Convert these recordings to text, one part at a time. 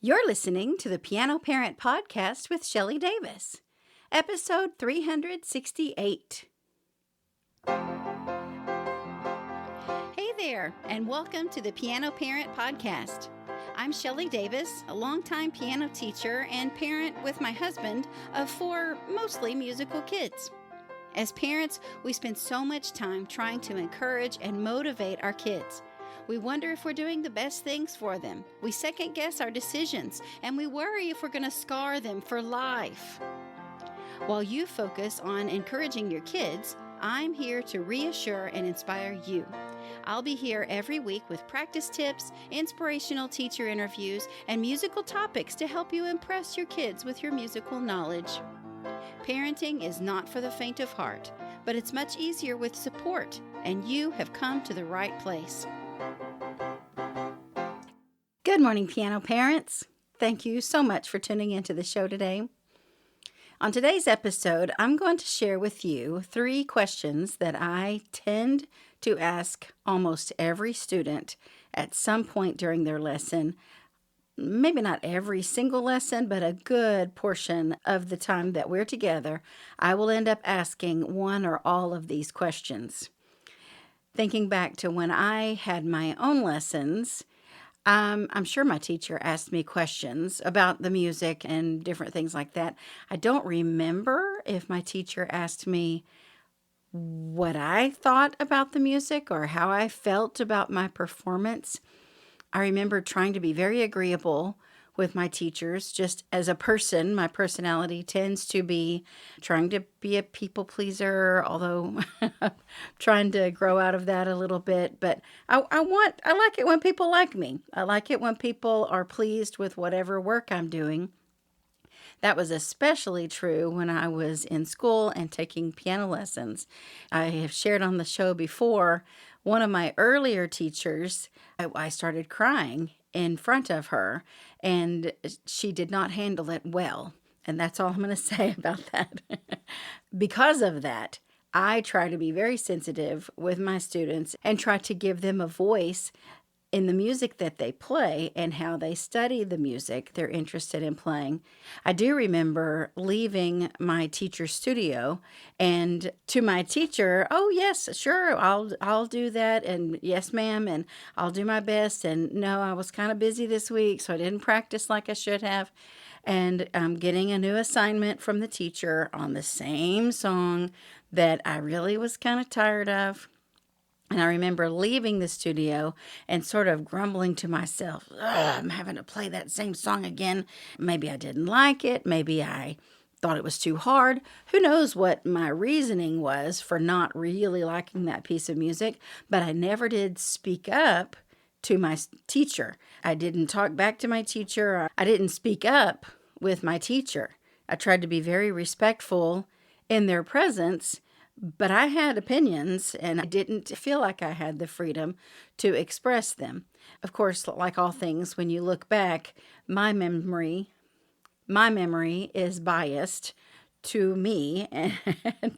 You're listening to the Piano Parent Podcast with Shelly Davis, episode 368. Hey there, and welcome to the Piano Parent Podcast. I'm Shelly Davis, a longtime piano teacher and parent with my husband of 4 mostly musical kids. As parents, we spend so much time trying to encourage and motivate our kids. We wonder if we're doing the best things for them. We second guess our decisions, and we worry if we're going to scar them for life. While you focus on encouraging your kids, I'm here to reassure and inspire you. I'll be here every week with practice tips, inspirational teacher interviews, and musical topics to help you impress your kids with your musical knowledge. Parenting is not for the faint of heart, but it's much easier with support, and you have come to the right place. Good morning, piano parents. Thank you so much for tuning into the show today. On today's episode, I'm going to share with you 3 questions that I tend to ask almost every student at some point during their lesson. Maybe not every single lesson, but a good portion of the time that we're together, I will end up asking one or all of these questions. Thinking back to when I had my own lessons, I'm sure my teacher asked me questions about the music and different things like that. I don't remember if my teacher asked me what I thought about the music or how I felt about my performance. I remember trying to be very agreeable with my teachers. Just as a person, my personality tends to be trying to be a people pleaser, although I'm trying to grow out of that a little bit. But I like it when people like me. I like it when people are pleased with whatever work I'm doing. That was especially true when I was in school and taking piano lessons. I have shared on the show before, one of my earlier teachers, I started crying in front of her, and she did not handle it well. And that's all I'm going to say about that. Because of that, I try to be very sensitive with my students and try to give them a voice in the music that they play and how they study the music they're interested in playing. I do remember leaving my teacher's studio and to my teacher, "Oh yes, sure, I'll do that, and yes ma'am, and I'll do my best, and no, I was kind of busy this week, so I didn't practice like I should have." And getting a new assignment from the teacher on the same song that I really was kind of tired of. And I remember leaving the studio and sort of grumbling to myself, I'm having to play that same song again. Maybe I didn't like it. Maybe I thought it was too hard. Who knows what my reasoning was for not really liking that piece of music. But I never did speak up to my teacher. I didn't talk back to my teacher. I didn't speak up with my teacher. I tried to be very respectful in their presence. But I had opinions, and I didn't feel like I had the freedom to express them. Of course, like all things, when you look back, my memory is biased to me, and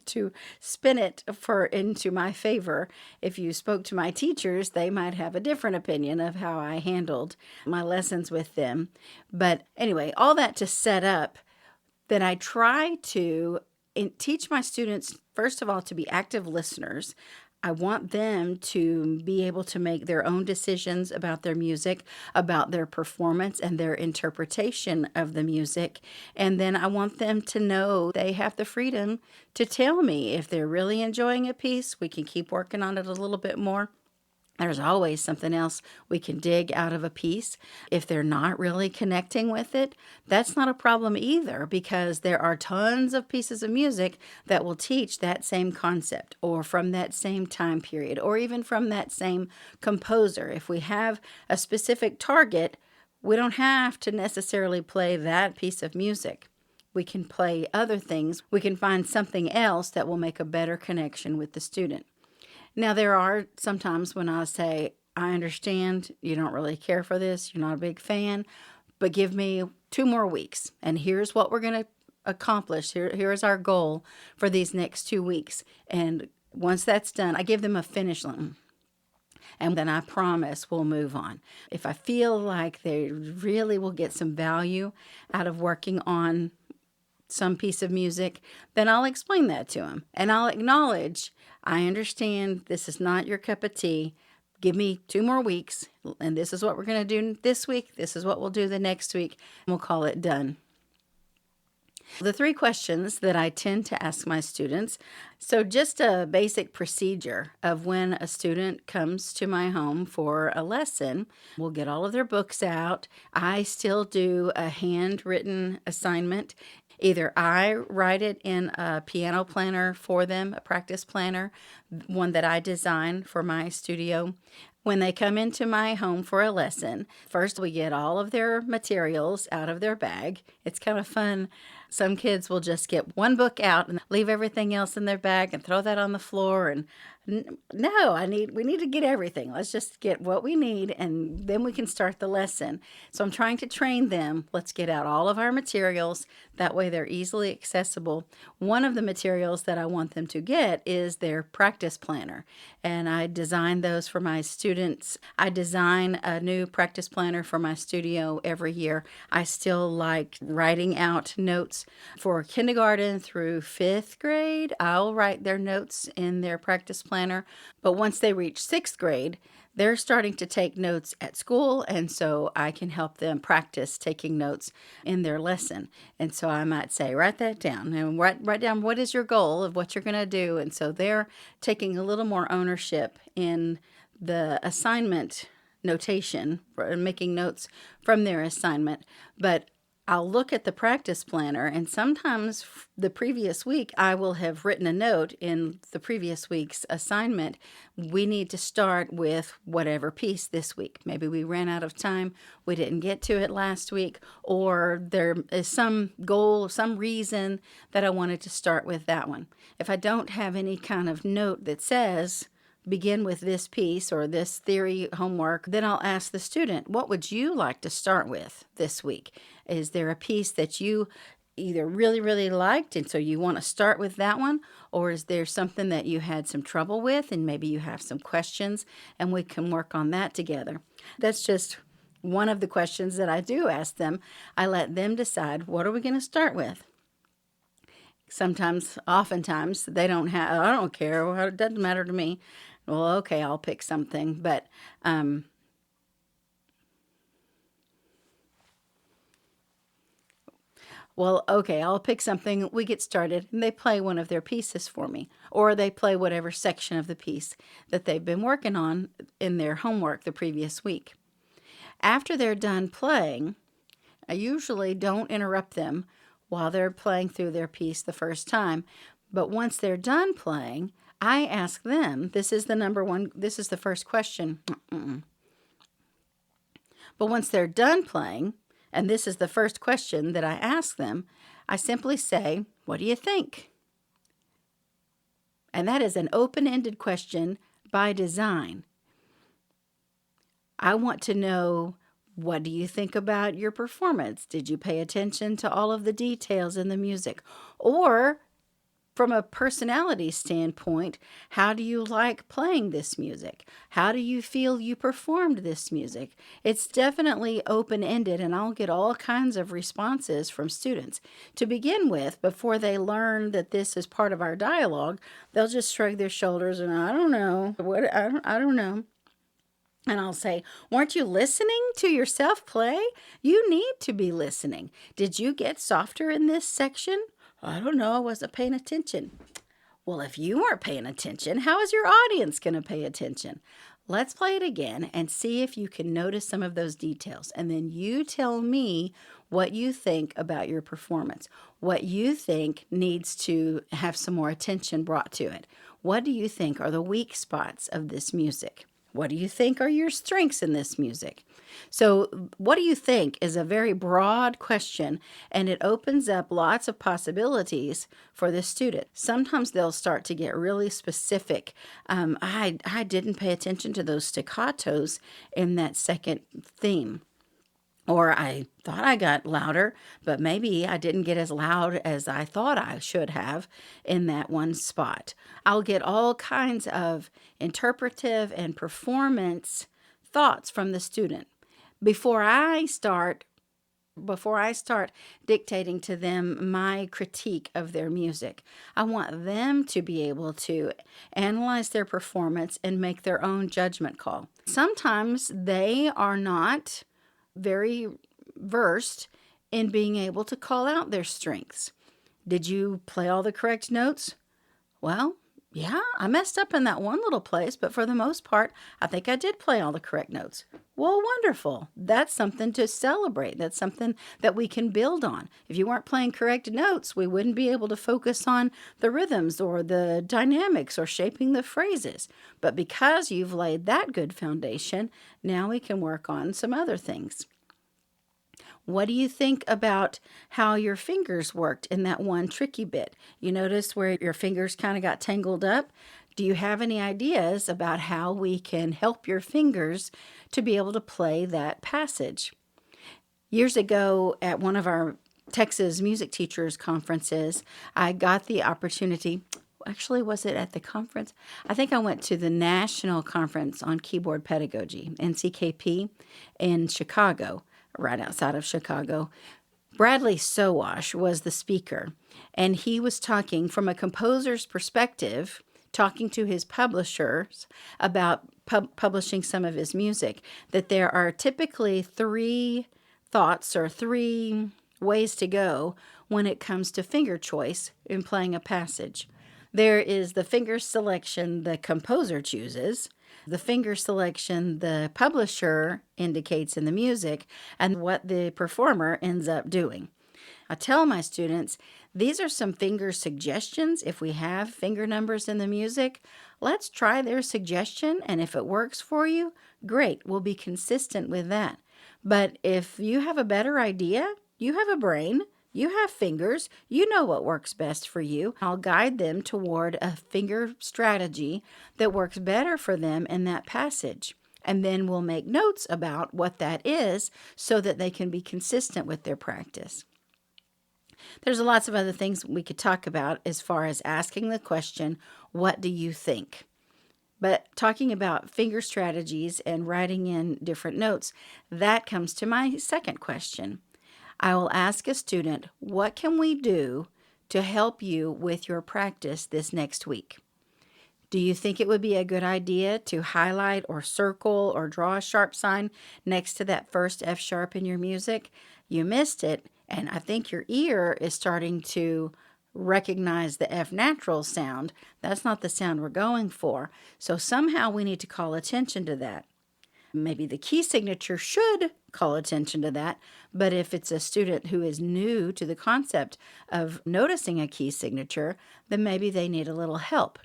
to spin it into my favor. If you spoke to my teachers, they might have a different opinion of how I handled my lessons with them. But anyway, all that to set up that I try to teach my students, first of all, to be active listeners. I want them to be able to make their own decisions about their music, about their performance, and their interpretation of the music. And then I want them to know they have the freedom to tell me if they're really enjoying a piece. We can keep working on it a little bit more. There's always something else we can dig out of a piece. If they're not really connecting with it, that's not a problem either, because there are tons of pieces of music that will teach that same concept, or from that same time period, or even from that same composer. If we have a specific target, we don't have to necessarily play that piece of music. We can play other things. We can find something else that will make a better connection with the student. Now, there are sometimes when I say, I understand you don't really care for this, you're not a big fan, but give me 2 more weeks, and here's what we're going to accomplish. Here's our goal for these next 2 weeks. And once that's done, I give them a finish line. and then I promise we'll move on. If I feel like they really will get some value out of working on some piece of music, then I'll explain that to them. And I'll acknowledge, I understand this is not your cup of tea. Give me 2 more weeks, and this is what we're going to do this week. This is what we'll do the next week, and we'll call it done. The 3 questions that I tend to ask my students. So just a basic procedure of when a student comes to my home for a lesson, we'll get all of their books out. I still do a handwritten assignment. Either I write it in a piano planner for them, a practice planner, one that I design for my studio. When they come into my home for a lesson, first we get all of their materials out of their bag. It's kind of fun. Some kids will just get one book out and leave everything else in their bag and throw that on the floor. And no, we need to get everything. Let's just get what we need, and then we can start the lesson. So I'm trying to train them. Let's get out all of our materials. That way they're easily accessible. One of the materials that I want them to get is their practice planner. And I design those for my students. I design a new practice planner for my studio every year. I still like writing out notes for kindergarten through 5th grade. I'll write their notes in their practice planner. But once they reach 6th grade, they're starting to take notes at school, and so I can help them practice taking notes in their lesson. And so I might say, write that down, and write down what is your goal of what you're going to do. And so they're taking a little more ownership in the assignment notation, making notes from their assignment. But I'll look at the practice planner, and sometimes the previous week I will have written a note in the previous week's assignment. We need to start with whatever piece this week. Maybe we ran out of time, we didn't get to it last week, or there is some goal, some reason that I wanted to start with that one. If I don't have any kind of note that says, begin with this piece or this theory homework, then I'll ask the student, what would you like to start with this week? Is there a piece that you either really, really liked and so you want to start with that one? Or is there something that you had some trouble with and maybe you have some questions and we can work on that together? That's just one of the questions that I do ask them. I let them decide, what are we going to start with? Oftentimes, they don't have, I don't care, well, it doesn't matter to me. Well, okay, I'll pick something, but I'll pick something. We get started, and they play one of their pieces for me, or they play whatever section of the piece that they've been working on in their homework the previous week. After they're done playing, I usually don't interrupt them while they're playing through their piece the first time, but once they're done playing, I ask them, this is the first question. But once they're done playing, and this is the first question that I ask them, I simply say, what do you think? And that is an open-ended question by design. I want to know, what do you think about your performance? Did you pay attention to all of the details in the music? Or from a personality standpoint, how do you like playing this music? How do you feel you performed this music? It's definitely open-ended, and I'll get all kinds of responses from students. To begin with, before they learn that this is part of our dialogue, they'll just shrug their shoulders and, I don't know. I don't know. And I'll say, weren't you listening to yourself play? You need to be listening. Did you get softer in this section? I don't know, I wasn't paying attention. Well, if you weren't paying attention, how is your audience going to pay attention? Let's play it again and see if you can notice some of those details. And then you tell me what you think about your performance, what you think needs to have some more attention brought to it. What do you think are the weak spots of this music? What do you think are your strengths in this music? So what do you think is a very broad question, and it opens up lots of possibilities for the student. Sometimes they'll start to get really specific. I didn't pay attention to those staccatos in that second theme. Or I thought I got louder, but maybe I didn't get as loud as I thought I should have in that one spot. I'll get all kinds of interpretive and performance thoughts from the student before I start dictating to them my critique of their music. I want them to be able to analyze their performance and make their own judgment call. Sometimes they are not very versed in being able to call out their strengths. Did you play all the correct notes? Well, yeah, I messed up in that one little place, but for the most part, I think I did play all the correct notes. Well, wonderful. That's something to celebrate. That's something that we can build on. If you weren't playing correct notes, we wouldn't be able to focus on the rhythms or the dynamics or shaping the phrases. But because you've laid that good foundation, now we can work on some other things. What do you think about how your fingers worked in that one tricky bit? You notice where your fingers kind of got tangled up? Do you have any ideas about how we can help your fingers to be able to play that passage? Years ago, at one of our Texas music teachers conferences, I got the opportunity. Actually, was it at the conference? I think I went to the National Conference on Keyboard Pedagogy, NCKP, in Chicago, right outside of Chicago. Bradley Sowash was the speaker, and he was talking from a composer's perspective, talking to his publishers about publishing some of his music, that there are typically 3 thoughts or 3 ways to go when it comes to finger choice in playing a passage. There is the finger selection the composer chooses, the finger selection the publisher indicates in the music, and what the performer ends up doing. I tell my students, these are some finger suggestions. If we have finger numbers in the music, let's try their suggestion, and if it works for you, great, we'll be consistent with that. But if you have a better idea, you have a brain, you have fingers, you know what works best for you. I'll guide them toward a finger strategy that works better for them in that passage. And then we'll make notes about what that is so that they can be consistent with their practice. There's lots of other things we could talk about as far as asking the question, what do you think? But talking about finger strategies and writing in different notes, that comes to my second question. I will ask a student, what can we do to help you with your practice this next week? Do you think it would be a good idea to highlight or circle or draw a sharp sign next to that first F sharp in your music? You missed it, and I think your ear is starting to recognize the F natural sound. That's not the sound we're going for. So somehow we need to call attention to that. Maybe the key signature should call attention to that, but if it's a student who is new to the concept of noticing a key signature, then maybe they need a little help.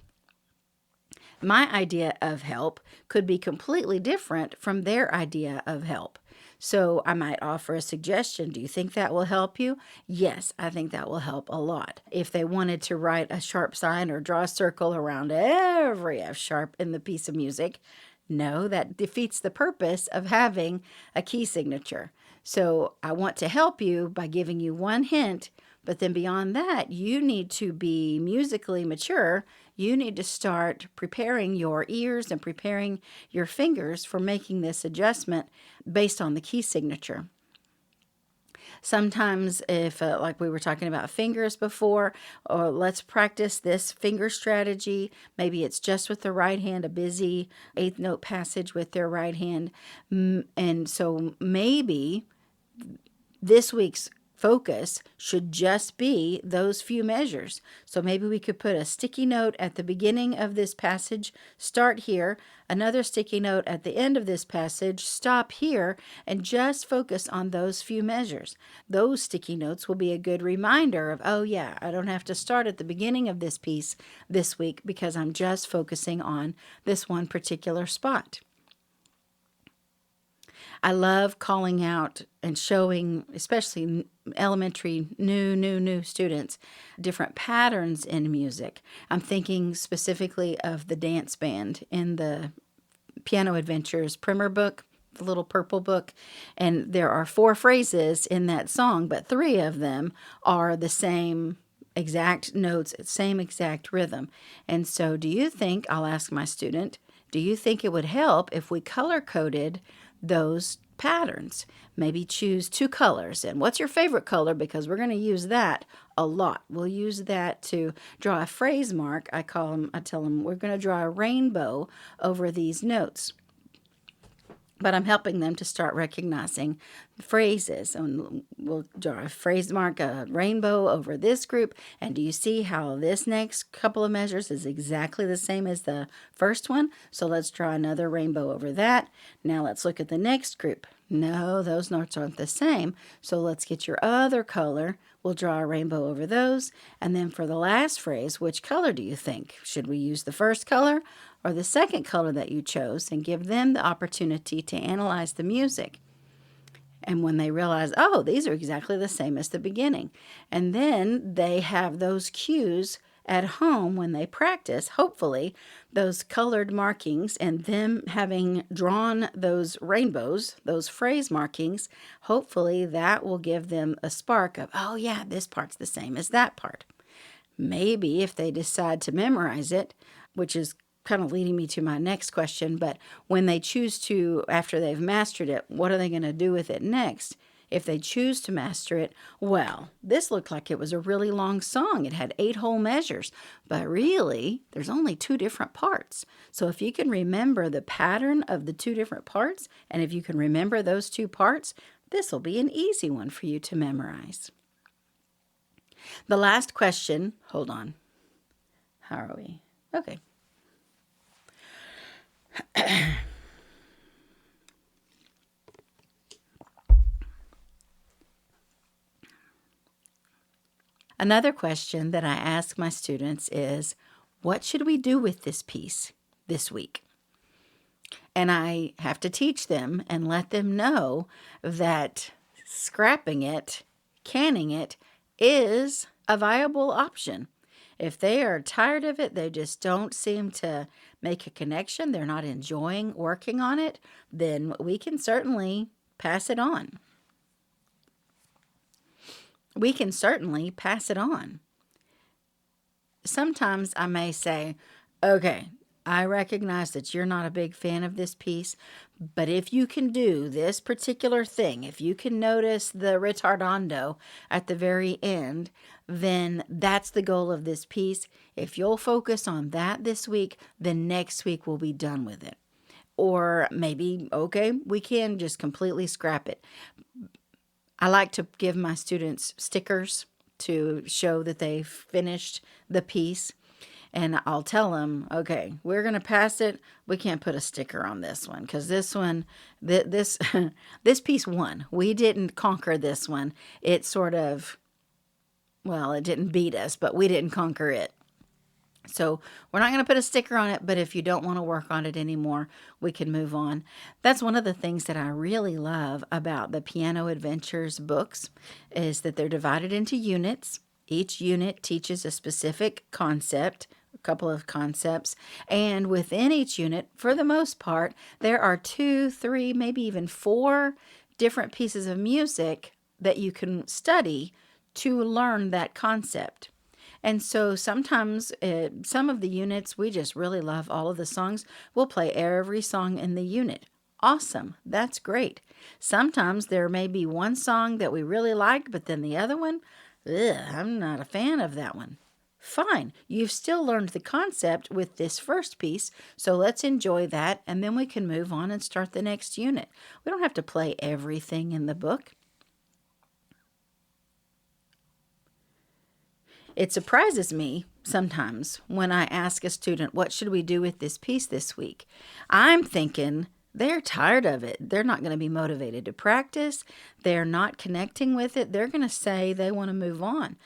My idea of help could be completely different from their idea of help. So I might offer a suggestion. Do you think that will help you? Yes, I think that will help a lot. If they wanted to write a sharp sign or draw a circle around every F sharp in the piece of music, no, that defeats the purpose of having a key signature. So I want to help you by giving you one hint, but then beyond that, you need to be musically mature. You need to start preparing your ears and preparing your fingers for making this adjustment based on the key signature. Sometimes if, like we were talking about fingers before, or let's practice this finger strategy. Maybe it's just with the right hand, a busy 8th note passage with their right hand. And so maybe this week's focus should just be those few measures. So maybe we could put a sticky note at the beginning of this passage, start here, another sticky note at the end of this passage, stop here, and just focus on those few measures. Those sticky notes will be a good reminder of, oh yeah, I don't have to start at the beginning of this piece this week because I'm just focusing on this one particular spot. I love calling out and showing, especially elementary, new students, different patterns in music. I'm thinking specifically of the dance band in the Piano Adventures primer book. the little purple book, and there are 4 phrases in that song, but 3 of them are the same exact notes, same exact rhythm. And so do you think, I'll ask my student, do you think it would help if we color coded those patterns? Maybe choose 2 colors. And what's your favorite color? Because we're going to use that a lot. We'll use that to draw a phrase mark. I tell them we're going to draw a rainbow over these notes. But I'm helping them to start recognizing phrases. And we'll draw a phrase mark, a rainbow over this group. And do you see how this next couple of measures is exactly the same as the first one? So let's draw another rainbow over that. Now let's look at the next group. No, those notes aren't the same. So let's get your other color. We'll draw a rainbow over those. And then for the last phrase, which color do you think? Should we use the first color or the second color that you chose, and give them the opportunity to analyze the music? And when they realize, oh, these are exactly the same as the beginning. And then they have those cues at home when they practice, hopefully, those colored markings, and them having drawn those rainbows, those phrase markings, hopefully that will give them a spark of, oh yeah, this part's the same as that part. Maybe if they decide to memorize it, which is kind of leading me to my next question, but when they choose to, after they've mastered it, what are they going to do with it next? If they choose to master it, well, this looked like it was a really long song. It had 8 whole measures, but really, there's only 2 different parts. So if you can remember the pattern of the 2 different parts, and if you can remember those 2 parts, this will be an easy one for you to memorize. The last question, hold on. How are we? Okay. Another question that I ask my students is, what should we do with this piece this week? And I have to teach them and let them know that scrapping it, canning it, is a viable option. If they are tired of it, they just don't seem to make a connection, they're not enjoying working on it, then we can certainly pass it on. We can certainly pass it on. Sometimes I may say, okay, I recognize that you're not a big fan of this piece, but if you can do this particular thing, if you can notice the ritardando at the very end, then that's the goal of this piece. If you'll focus on that this week, then next week we'll be done with it. Or maybe, okay, we can just completely scrap it. I like to give my students stickers to show that they've finished the piece. And I'll tell them, okay, we're going to pass it. We can't put a sticker on this one because this one, this piece won. We didn't conquer this one. It sort of, well, it didn't beat us, but we didn't conquer it. So we're not going to put a sticker on it, but if you don't want to work on it anymore, we can move on. That's one of the things that I really love about the Piano Adventures books is that they're divided into units. Each unit teaches a specific concept, a couple of concepts, and within each unit, for the most part, there are 2, 3, maybe even 4 different pieces of music that you can study to learn that concept. And so sometimes some of the units, we just really love all of the songs. We'll play every song in the unit. Awesome. That's great. Sometimes there may be one song that we really like, but then the other one, I'm not a fan of that one. Fine. You've still learned the concept with this first piece, so let's enjoy that, and then we can move on and start the next unit. We don't have to play everything in the book. It surprises me sometimes when I ask a student, what should we do with this piece this week? I'm thinking they're tired of it. They're not going to be motivated to practice. They're not connecting with it. They're going to say they want to move on.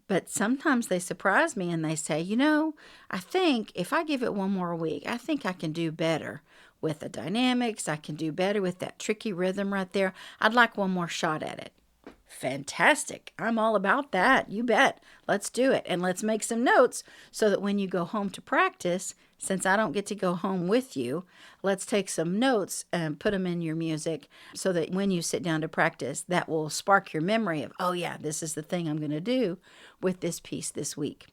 But sometimes they surprise me and they say, I think if I give it one more week, I think I can do better with the dynamics. I can do better with that tricky rhythm right there. I'd like one more shot at it. Fantastic. I'm all about that. You bet. Let's do it. And let's make some notes so that when you go home to practice, since I don't get to go home with you, let's take some notes and put them in your music so that when you sit down to practice, that will spark your memory of, oh, yeah, this is the thing I'm going to do with this piece this week.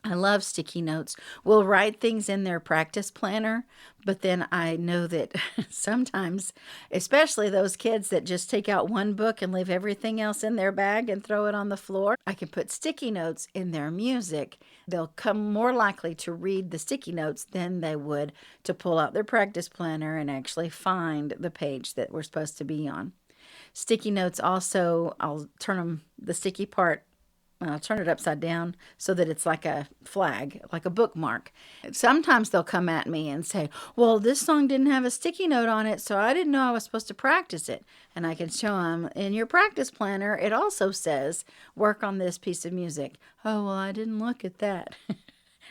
I love sticky notes. We'll write things in their practice planner, but then I know that sometimes, especially those kids that just take out one book and leave everything else in their bag and throw it on the floor, I can put sticky notes in their music. They'll come more likely to read the sticky notes than they would to pull out their practice planner and actually find the page that we're supposed to be on. Sticky notes also, I'll turn the sticky part, I'll turn it upside down so that it's like a flag, like a bookmark. Sometimes they'll come at me and say, well, this song didn't have a sticky note on it, so I didn't know I was supposed to practice it. And I can show them, in your practice planner, it also says, work on this piece of music. Oh, well, I didn't look at that.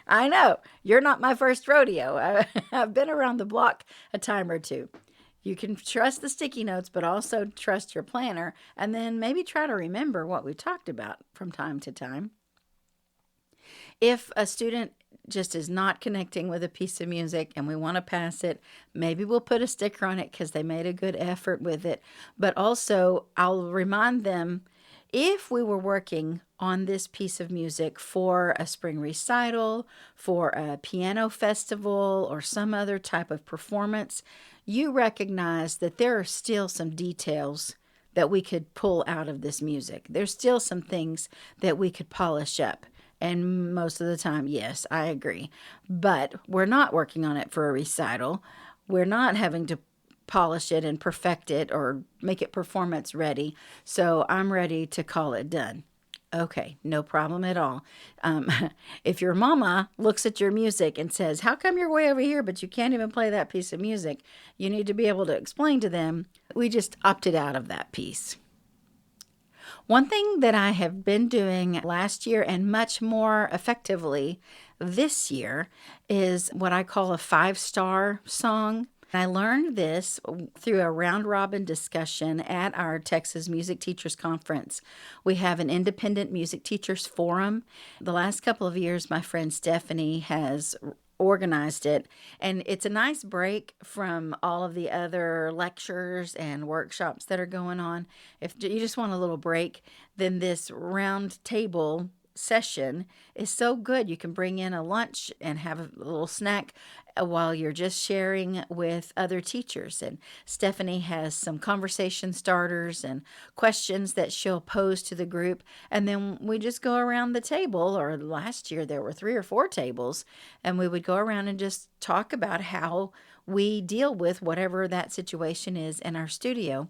I know, you're not my first rodeo. I've been around the block a time or two. You can trust the sticky notes, but also trust your planner, and then maybe try to remember what we talked about from time to time. If a student just is not connecting with a piece of music and we want to pass it, maybe we'll put a sticker on it because they made a good effort with it. But also, I'll remind them, if we were working on this piece of music for a spring recital, for a piano festival, or some other type of performance, you recognize that there are still some details that we could pull out of this music. There's still some things that we could polish up. And most of the time, yes, I agree. But we're not working on it for a recital. We're not having to polish it and perfect it or make it performance ready. So I'm ready to call it done. Okay, no problem at all. If your mama looks at your music and says, how come you're way over here, but you can't even play that piece of music? You need to be able to explain to them, we just opted out of that piece. One thing that I have been doing last year and much more effectively this year is what I call a 5-star song. I learned this through a round-robin discussion at our Texas Music Teachers Conference. We have an independent music teachers forum. The last couple of years, my friend Stephanie has organized it, and it's a nice break from all of the other lectures and workshops that are going on. If you just want a little break, then this round table session is so good. You can bring in a lunch and have a little snack while you're just sharing with other teachers. And Stephanie has some conversation starters and questions that she'll pose to the group. And then we just go around the table, or last year there were 3 or 4 tables, and we would go around and just talk about how we deal with whatever that situation is in our studio.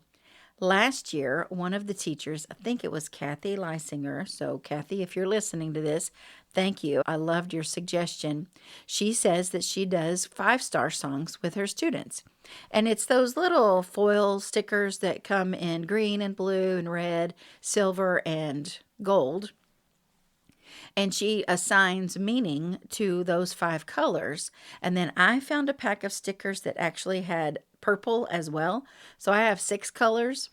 Last year, one of the teachers, I think it was Kathy Leisinger. So, Kathy, if you're listening to this, thank you. I loved your suggestion. She says that she does 5-star songs with her students. And it's those little foil stickers that come in green and blue and red, silver and gold. And she assigns meaning to those 5 colors. And then I found a pack of stickers that actually had purple as well. So I have 6 colors.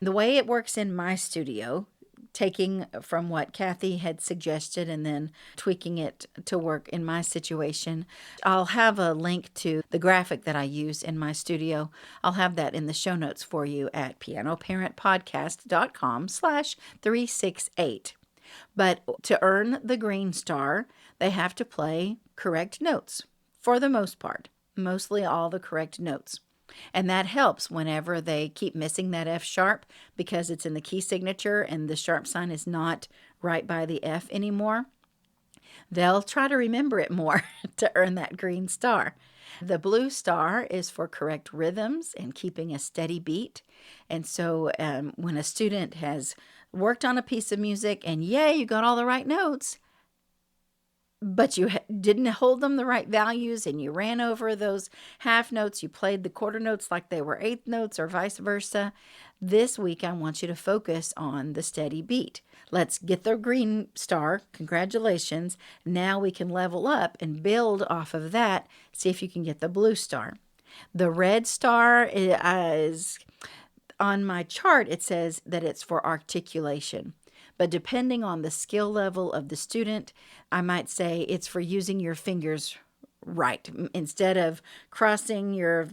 The way it works in my studio, taking from what Kathy had suggested and then tweaking it to work in my situation, I'll have a link to the graphic that I use in my studio. I'll have that in the show notes for you at pianoparentpodcast.com/368. But to earn the green star, they have to play correct notes for the most part, mostly all the correct notes. And that helps whenever they keep missing that F sharp because it's in the key signature and the sharp sign is not right by the F anymore. They'll try to remember it more to earn that green star. The blue star is for correct rhythms and keeping a steady beat. And so when a student has worked on a piece of music and yay, you got all the right notes, but you didn't hold them the right values and you ran over those half notes, you played the quarter notes like they were eighth notes or vice versa. This week, I want you to focus on the steady beat. Let's get the green star. Congratulations. Now we can level up and build off of that. See if you can get the blue star. The red star is, On my chart, it says that it's for articulation. But depending on the skill level of the student, I might say it's for using your fingers right. Instead of crossing your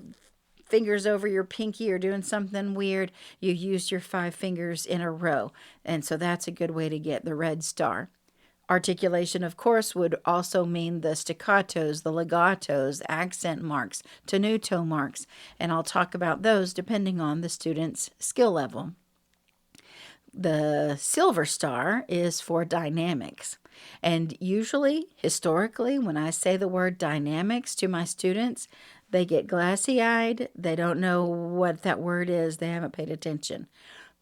fingers over your pinky or doing something weird, you use your 5 fingers in a row. And so that's a good way to get the red star. Articulation, of course, would also mean the staccatos, the legatos, accent marks, tenuto marks, and I'll talk about those depending on the student's skill level. The silver star is for dynamics. And usually, historically, when I say the word dynamics to my students, they get glassy-eyed. They don't know what that word is. They haven't paid attention.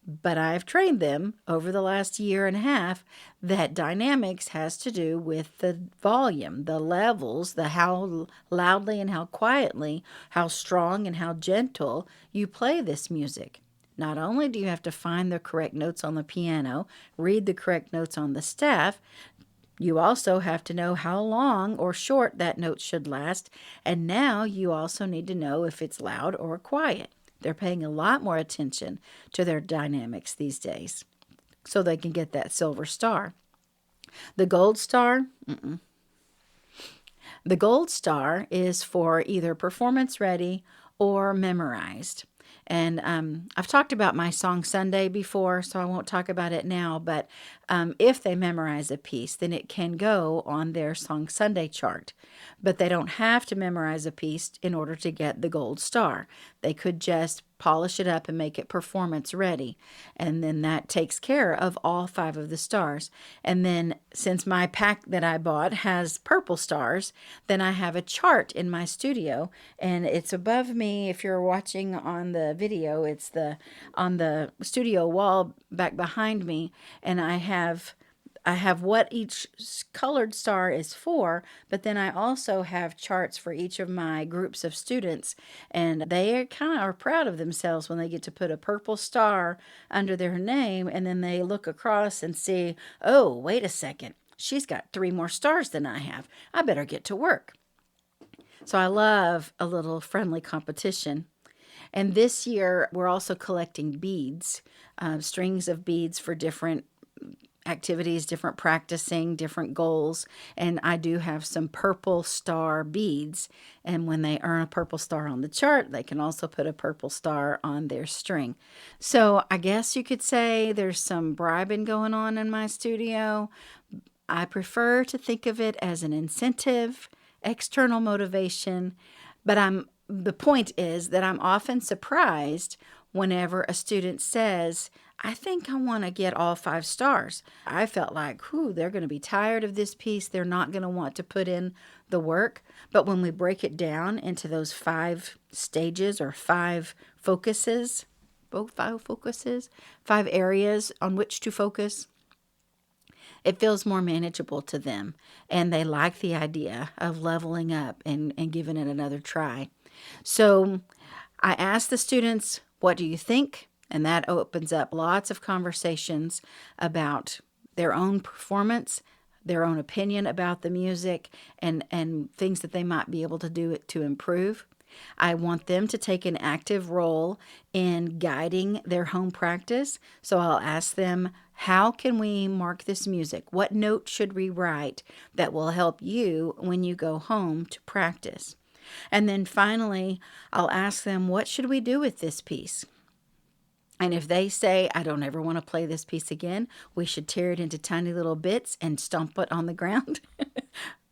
But I've trained them over the last year and a half that dynamics has to do with the volume, the levels, the how loudly and how quietly, how strong and how gentle you play this music. Not only do you have to find the correct notes on the piano, read the correct notes on the staff, you also have to know how long or short that note should last, and now you also need to know if it's loud or quiet. They're paying a lot more attention to their dynamics these days so they can get that silver star. The gold star, The gold star is for either performance ready or memorized. And I've talked about my Song Sunday before, so I won't talk about it now. But if they memorize a piece, then it can go on their Song Sunday chart. But they don't have to memorize a piece in order to get the gold star. They could just polish it up and make it performance ready. And then that takes care of all 5 of the stars. And then since my pack that I bought has purple stars, then I have a chart in my studio, and it's above me. If you're watching on the video, it's on the studio wall back behind me, and I have what each colored star is for, but then I also have charts for each of my groups of students, and they kind of are proud of themselves when they get to put a purple star under their name, and then they look across and see, oh, wait a second, she's got 3 more stars than I have. I better get to work. So I love a little friendly competition. And this year, we're also collecting beads, strings of beads for different activities, different practicing, different goals. And I do have some purple star beads. And when they earn a purple star on the chart, they can also put a purple star on their string. So I guess you could say there's some bribing going on in my studio. I prefer to think of it as an incentive, external motivation. But the point is that I'm often surprised whenever a student says, I think I want to get all 5 stars. I felt like, they're going to be tired of this piece. They're not going to want to put in the work. But when we break it down into those 5 stages or 5 focuses, 5 areas on which to focus, it feels more manageable to them. And they like the idea of leveling up and giving it another try. So I asked the students, what do you think? And that opens up lots of conversations about their own performance, their own opinion about the music, and things that they might be able to do to improve. I want them to take an active role in guiding their home practice. So I'll ask them, how can we mark this music? What note should we write that will help you when you go home to practice? And then finally, I'll ask them, what should we do with this piece? And if they say, I don't ever want to play this piece again, we should tear it into tiny little bits and stomp it on the ground.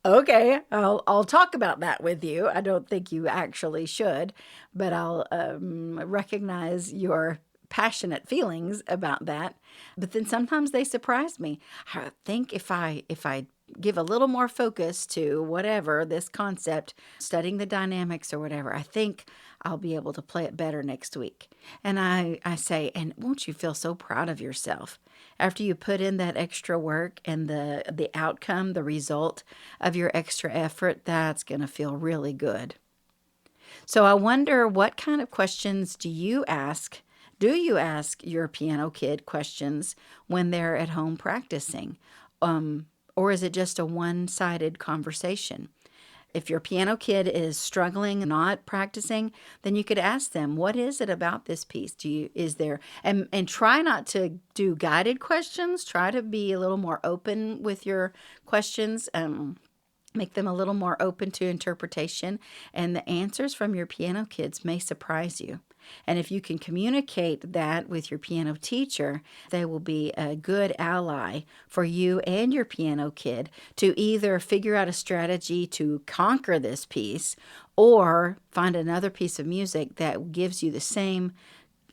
Okay, I'll talk about that with you. I don't think you actually should, but I'll recognize your passionate feelings about that. But then sometimes they surprise me. I think if I give a little more focus to whatever this concept, studying the dynamics or whatever, I think I'll be able to play it better next week. And I say, and won't you feel so proud of yourself after you put in that extra work and the outcome, the result of your extra effort? That's going to feel really good. So I wonder, what kind of questions do you ask? Do you ask your piano kid questions when they're at home practicing? Or is it just a one-sided conversation? If your piano kid is struggling, not practicing, then you could ask them, what is it about this piece? And try not to do guided questions. Try to be a little more open with your questions. Make them a little more open to interpretation, and the answers from your piano kids may surprise you. And if you can communicate that with your piano teacher, they will be a good ally for you and your piano kid to either figure out a strategy to conquer this piece or find another piece of music that gives you the same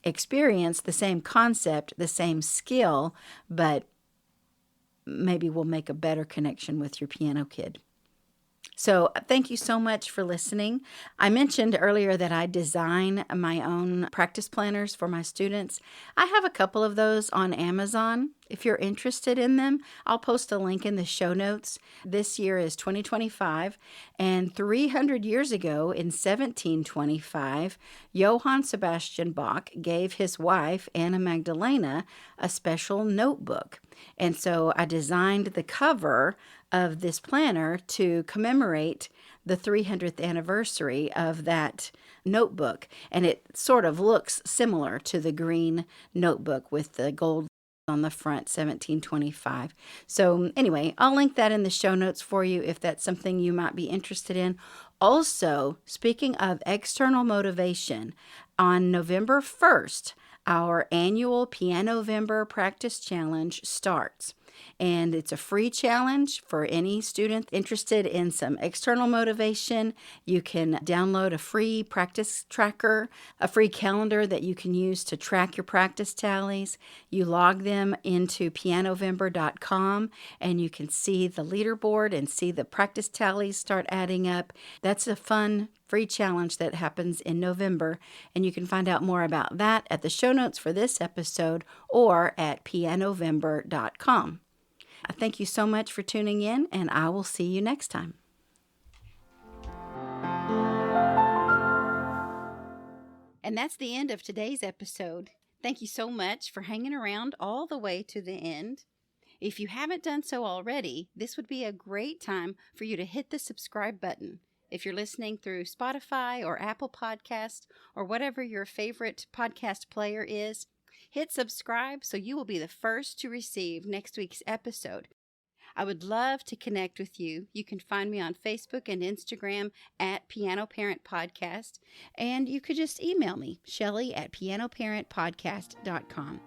experience, the same concept, the same skill, but maybe will make a better connection with your piano kid. So thank you so much for listening. I mentioned earlier that I design my own practice planners for my students. I have a couple of those on Amazon. If you're interested in them, I'll post a link in the show notes. This year is 2025, and 300 years ago in 1725, Johann Sebastian Bach gave his wife, Anna Magdalena, a special notebook. And so I designed the cover of this planner to commemorate the 300th anniversary of that notebook. And it sort of looks similar to the green notebook with the gold on the front, 1725. So anyway, I'll link that in the show notes for you if that's something you might be interested in. Also, speaking of external motivation, on November 1st, our annual Pianovember Practice Challenge starts. And it's a free challenge for any student interested in some external motivation. You can download a free practice tracker, a free calendar that you can use to track your practice tallies. You log them into pianovember.com and you can see the leaderboard and see the practice tallies start adding up. That's a fun free challenge that happens in November, and you can find out more about that at the show notes for this episode or at pianovember.com. Thank you so much for tuning in, and I will see you next time. And that's the end of today's episode. Thank you so much for hanging around all the way to the end. If you haven't done so already, this would be a great time for you to hit the subscribe button. If you're listening through Spotify or Apple Podcasts or whatever your favorite podcast player is, hit subscribe so you will be the first to receive next week's episode. I would love to connect with you. You can find me on Facebook and Instagram at Piano Parent Podcast, and you could just email me, Shelly at pianoparentpodcast.com.